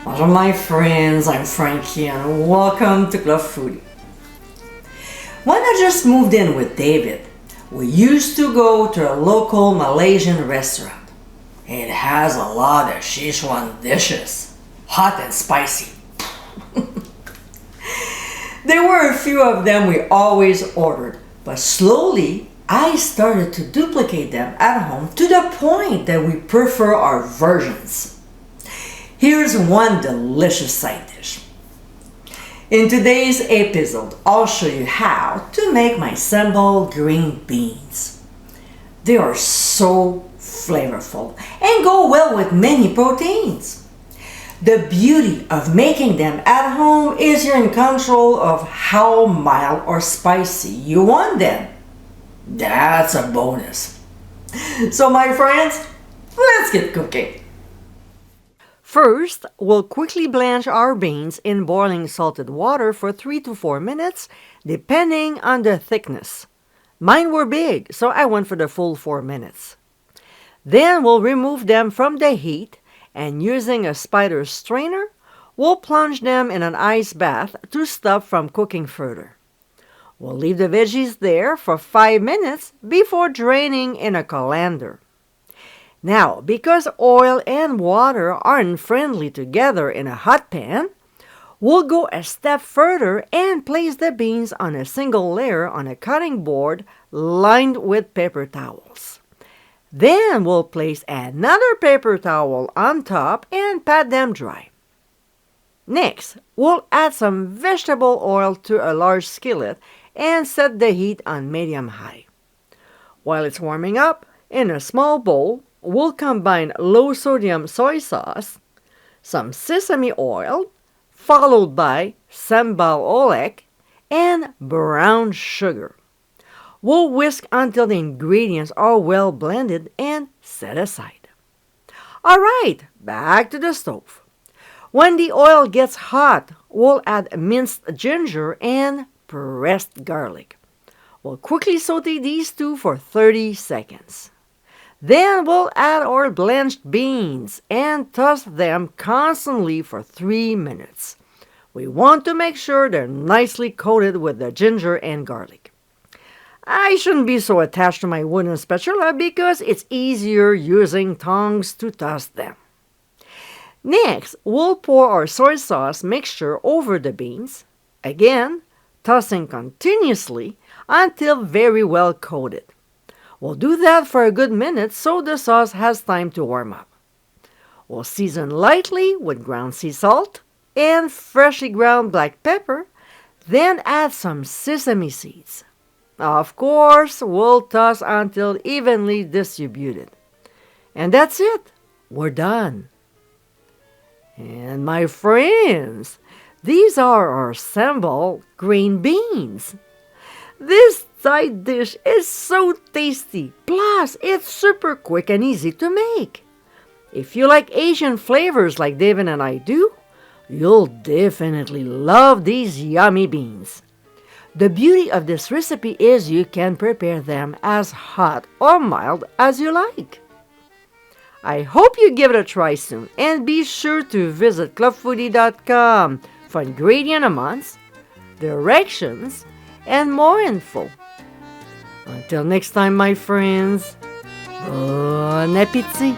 Bonjour my friends, I'm Frankie and welcome to Club Foodie. When I just moved in with David, we used to go to a local Malaysian restaurant. It has a lot of Szechuan dishes, hot and spicy. There were a few of them we always ordered, but slowly I started to duplicate them at home to the point that we prefer our versions. Here's one delicious side dish. In today's episode, I'll show you how to make my Sambal Green Beans. They are so flavorful and go well with many proteins. The beauty of making them at home is you're in control of how mild or spicy you want them. That's a bonus. So my friends, let's get cooking. First, we'll quickly blanch our beans in boiling salted water for 3 to 4 minutes, depending on the thickness. Mine were big, so I went for the full 4 minutes. Then we'll remove them from the heat, and using a spider strainer, we'll plunge them in an ice bath to stop from cooking further. We'll leave the veggies there for 5 minutes before draining in a colander. Now, because oil and water aren't friendly together in a hot pan, we'll go a step further and place the beans on a single layer on a cutting board lined with paper towels. Then we'll place another paper towel on top and pat them dry. Next, we'll add some vegetable oil to a large skillet and set the heat on medium-high. While it's warming up, in a small bowl, we'll combine low-sodium soy sauce, some sesame oil, followed by sambal olek, and brown sugar. We'll whisk until the ingredients are well blended and set aside. All right, back to the stove. When the oil gets hot, we'll add minced ginger and pressed garlic. We'll quickly saute these two for 30 seconds. Then we'll add our blanched beans and toss them constantly for 3 minutes. We want to make sure they're nicely coated with the ginger and garlic. I shouldn't be so attached to my wooden spatula because it's easier using tongs to toss them. Next, we'll pour our soy sauce mixture over the beans, again, tossing continuously until very well coated. We'll do that for a good minute so the sauce has time to warm up. We'll season lightly with ground sea salt and freshly ground black pepper, then add some sesame seeds. Of course, we'll toss until evenly distributed. And that's it. We're done. And my friends, these are our Sambal Green Beans. This side dish is so tasty. Plus, it's super quick and easy to make. If you like Asian flavors like David and I do, you'll definitely love these yummy beans. The beauty of this recipe is you can prepare them as hot or mild as you like. I hope you give it a try soon, and be sure to visit clubfoodie.com for ingredient amounts, directions, and more info. Until next time, my friends, bon appétit!